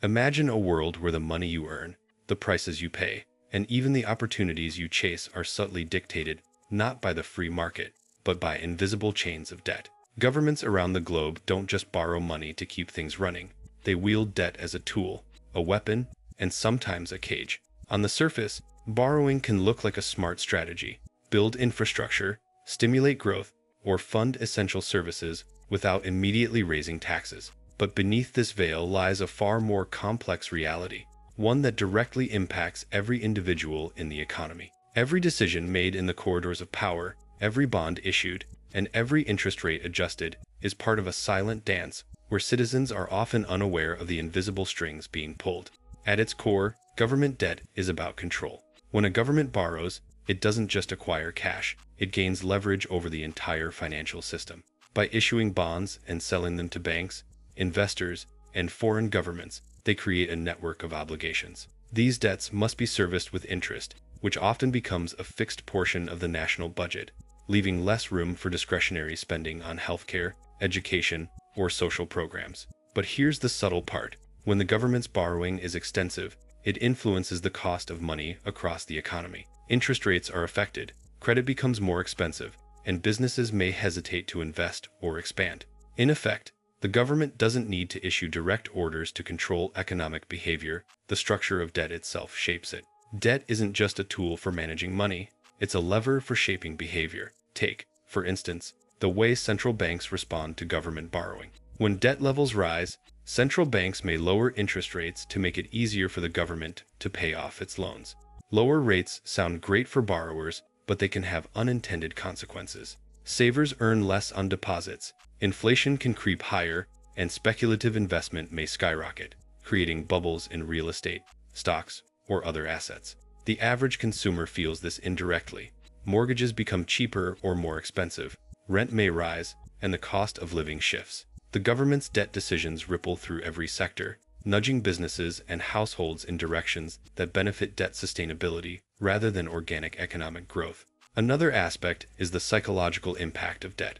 Imagine a world where the money you earn, the prices you pay, and even the opportunities you chase are subtly dictated not by the free market, but by invisible chains of debt. Governments around the globe don't just borrow money to keep things running. They wield debt as a tool, a weapon, and sometimes a cage. On the surface, borrowing can look like a smart strategy: build infrastructure, stimulate growth, or fund essential services without immediately raising taxes. But beneath this veil lies a far more complex reality, one that directly impacts every individual in the economy. Every decision made in the corridors of power, every bond issued, and every interest rate adjusted is part of a silent dance where citizens are often unaware of the invisible strings being pulled. At its core, government debt is about control. When a government borrows, it doesn't just acquire cash, it gains leverage over the entire financial system. By issuing bonds and selling them to banks, investors, and foreign governments, they create a network of obligations. These debts must be serviced with interest, which often becomes a fixed portion of the national budget, leaving less room for discretionary spending on healthcare, education, or social programs. But here's the subtle part. When the government's borrowing is extensive, it influences the cost of money across the economy. Interest rates are affected, credit becomes more expensive, and businesses may hesitate to invest or expand. In effect, the government doesn't need to issue direct orders to control economic behavior. The structure of debt itself shapes it. Debt isn't just a tool for managing money, it's a lever for shaping behavior. Take, for instance, the way central banks respond to government borrowing. When debt levels rise, central banks may lower interest rates to make it easier for the government to pay off its loans. Lower rates sound great for borrowers, but they can have unintended consequences. Savers earn less on deposits, inflation can creep higher, and speculative investment may skyrocket, creating bubbles in real estate, stocks, or other assets. The average consumer feels this indirectly. Mortgages become cheaper or more expensive, rent may rise, and the cost of living shifts. The government's debt decisions ripple through every sector, nudging businesses and households in directions that benefit debt sustainability rather than organic economic growth. Another aspect is the psychological impact of debt.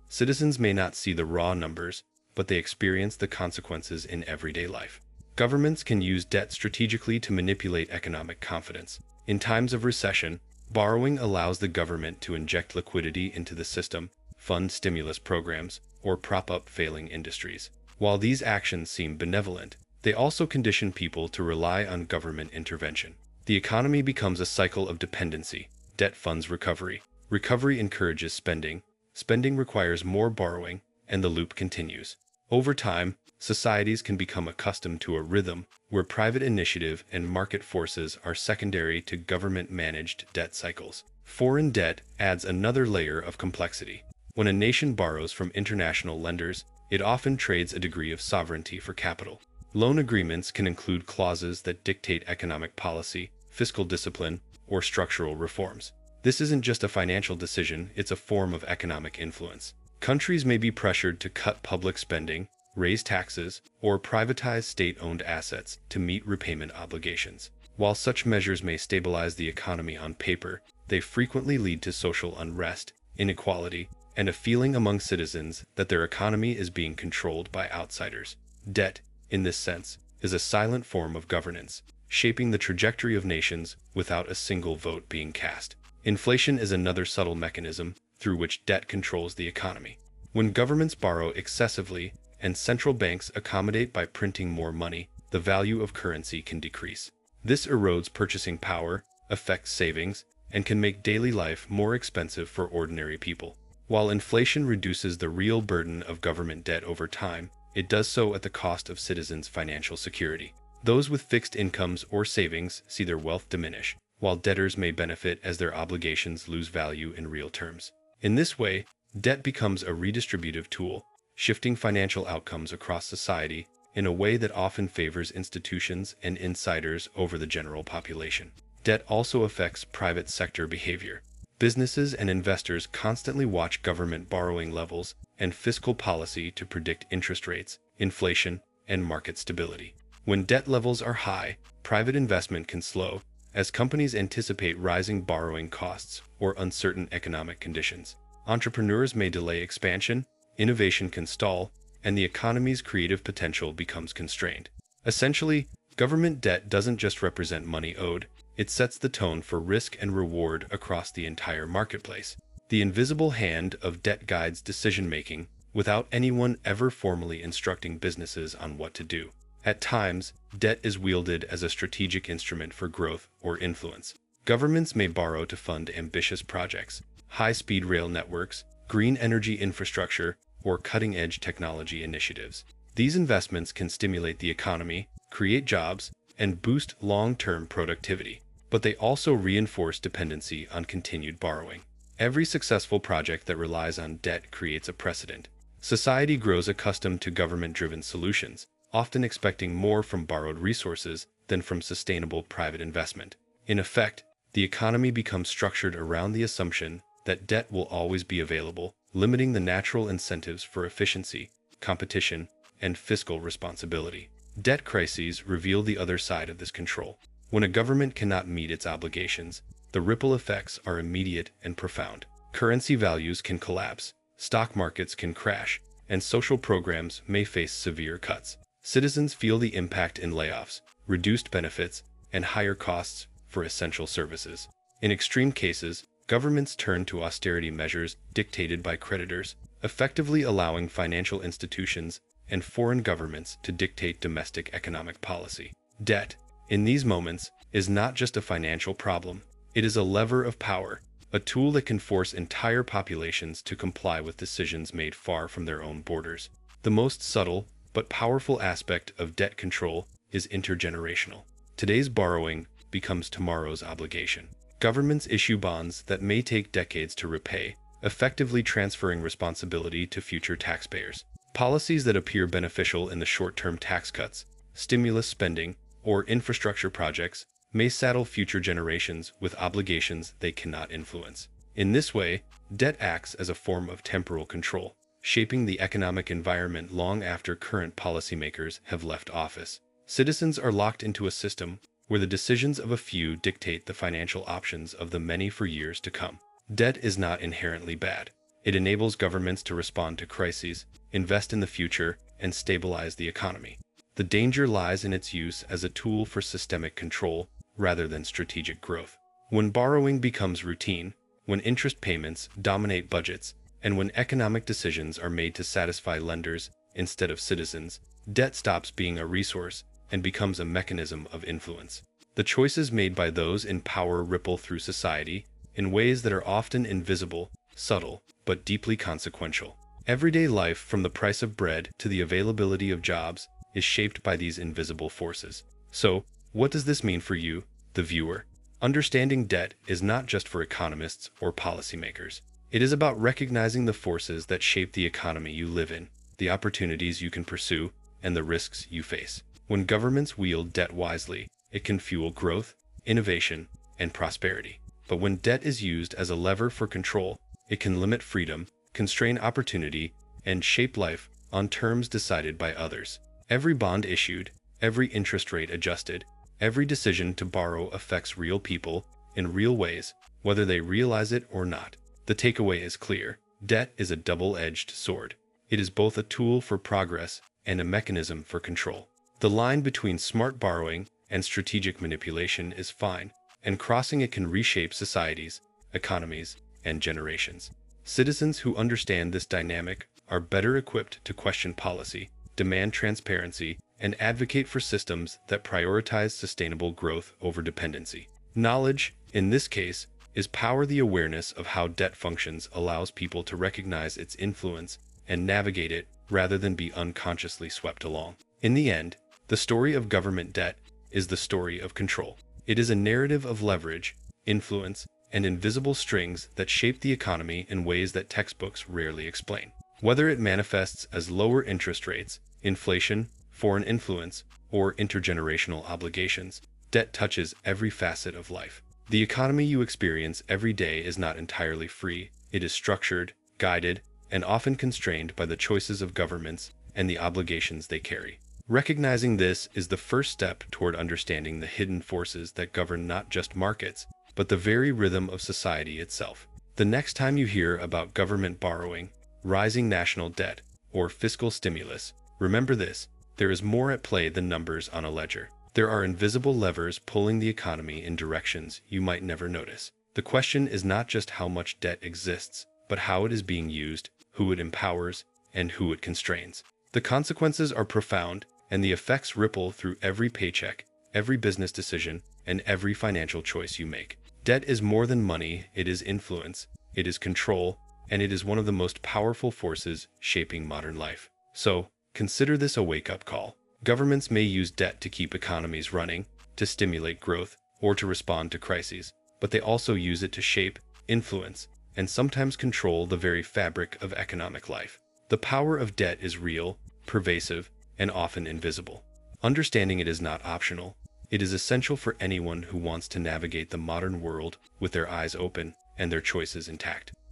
Citizens may not see the raw numbers, but they experience the consequences in everyday life. Governments can use debt strategically to manipulate economic confidence. In times of recession, borrowing allows the government to inject liquidity into the system, fund stimulus programs, or prop up failing industries. While these actions seem benevolent, they also condition people to rely on government intervention. The economy becomes a cycle of dependency. Debt funds recovery. Recovery encourages spending. Spending requires more borrowing, and the loop continues. Over time, societies can become accustomed to a rhythm where private initiative and market forces are secondary to government-managed debt cycles. Foreign debt adds another layer of complexity. When a nation borrows from international lenders, it often trades a degree of sovereignty for capital. Loan agreements can include clauses that dictate economic policy, fiscal discipline, or structural reforms. This isn't just a financial decision, it's a form of economic influence. Countries may be pressured to cut public spending, raise taxes, or privatize state-owned assets to meet repayment obligations. While such measures may stabilize the economy on paper, they frequently lead to social unrest, inequality, and a feeling among citizens that their economy is being controlled by outsiders. Debt, in this sense, is a silent form of governance, shaping the trajectory of nations without a single vote being cast. Inflation is another subtle mechanism through which debt controls the economy. When governments borrow excessively and central banks accommodate by printing more money, the value of currency can decrease. This erodes purchasing power, affects savings, and can make daily life more expensive for ordinary people. While inflation reduces the real burden of government debt over time, it does so at the cost of citizens' financial security. Those with fixed incomes or savings see their wealth diminish, while debtors may benefit as their obligations lose value in real terms. In this way, debt becomes a redistributive tool, shifting financial outcomes across society in a way that often favors institutions and insiders over the general population. Debt also affects private sector behavior. Businesses and investors constantly watch government borrowing levels and fiscal policy to predict interest rates, inflation, and market stability. When debt levels are high, private investment can slow, as companies anticipate rising borrowing costs or uncertain economic conditions. Entrepreneurs may delay expansion, innovation can stall, and the economy's creative potential becomes constrained. Essentially, government debt doesn't just represent money owed, it sets the tone for risk and reward across the entire marketplace. The invisible hand of debt guides decision-making without anyone ever formally instructing businesses on what to do. At times, debt is wielded as a strategic instrument for growth or influence. Governments may borrow to fund ambitious projects, high-speed rail networks, green energy infrastructure, or cutting-edge technology initiatives. These investments can stimulate the economy, create jobs, and boost long-term productivity, but they also reinforce dependency on continued borrowing. Every successful project that relies on debt creates a precedent. Society grows accustomed to government-driven solutions, often expecting more from borrowed resources than from sustainable private investment. In effect, the economy becomes structured around the assumption that debt will always be available, limiting the natural incentives for efficiency, competition, and fiscal responsibility. Debt crises reveal the other side of this control. When a government cannot meet its obligations, the ripple effects are immediate and profound. Currency values can collapse, stock markets can crash, and social programs may face severe cuts. Citizens feel the impact in layoffs, reduced benefits, and higher costs for essential services. In extreme cases, governments turn to austerity measures dictated by creditors, effectively allowing financial institutions and foreign governments to dictate domestic economic policy. Debt, in these moments, is not just a financial problem. It is a lever of power, a tool that can force entire populations to comply with decisions made far from their own borders. The most subtle but powerful aspect of debt control is intergenerational. Today's borrowing becomes tomorrow's obligation. Governments issue bonds that may take decades to repay, effectively transferring responsibility to future taxpayers. Policies that appear beneficial in the short-term tax cuts, stimulus spending, or infrastructure projects may saddle future generations with obligations they cannot influence. In this way, debt acts as a form of temporal control, shaping the economic environment long after current policymakers have left office. Citizens are locked into a system where the decisions of a few dictate the financial options of the many for years to come. Debt is not inherently bad. It enables governments to respond to crises, invest in the future, and stabilize the economy. The danger lies in its use as a tool for systemic control rather than strategic growth. When borrowing becomes routine, when interest payments dominate budgets, and when economic decisions are made to satisfy lenders instead of citizens, debt stops being a resource and becomes a mechanism of influence. The choices made by those in power ripple through society in ways that are often invisible, subtle, but deeply consequential. Everyday life, from the price of bread to the availability of jobs, is shaped by these invisible forces. So, what does this mean for you, the viewer? Understanding debt is not just for economists or policymakers. It is about recognizing the forces that shape the economy you live in, the opportunities you can pursue, and the risks you face. When governments wield debt wisely, it can fuel growth, innovation, and prosperity. But when debt is used as a lever for control, it can limit freedom, constrain opportunity, and shape life on terms decided by others. Every bond issued, every interest rate adjusted, every decision to borrow affects real people in real ways, whether they realize it or not. The takeaway is clear. Debt is a double-edged sword. It is both a tool for progress and a mechanism for control. The line between smart borrowing and strategic manipulation is fine, and crossing it can reshape societies, economies, and generations. Citizens who understand this dynamic are better equipped to question policy, demand transparency, and advocate for systems that prioritize sustainable growth over dependency. Knowledge, in this case, is power. The awareness of how debt functions allows people to recognize its influence and navigate it rather than be unconsciously swept along. In the end, the story of government debt is the story of control. It is a narrative of leverage, influence, and invisible strings that shape the economy in ways that textbooks rarely explain. Whether it manifests as lower interest rates, inflation, foreign influence, or intergenerational obligations, debt touches every facet of life. The economy you experience every day is not entirely free. It is structured, guided, and often constrained by the choices of governments and the obligations they carry. Recognizing this is the first step toward understanding the hidden forces that govern not just markets, but the very rhythm of society itself. The next time you hear about government borrowing, rising national debt, or fiscal stimulus, remember this: there is more at play than numbers on a ledger. There are invisible levers pulling the economy in directions you might never notice. The question is not just how much debt exists, but how it is being used, who it empowers, and who it constrains. The consequences are profound, and the effects ripple through every paycheck, every business decision, and every financial choice you make. Debt is more than money, it is influence, it is control, and it is one of the most powerful forces shaping modern life. So, consider this a wake-up call. Governments may use debt to keep economies running, to stimulate growth, or to respond to crises, but they also use it to shape, influence, and sometimes control the very fabric of economic life. The power of debt is real, pervasive, and often invisible. Understanding it is not optional. It is essential for anyone who wants to navigate the modern world with their eyes open and their choices intact.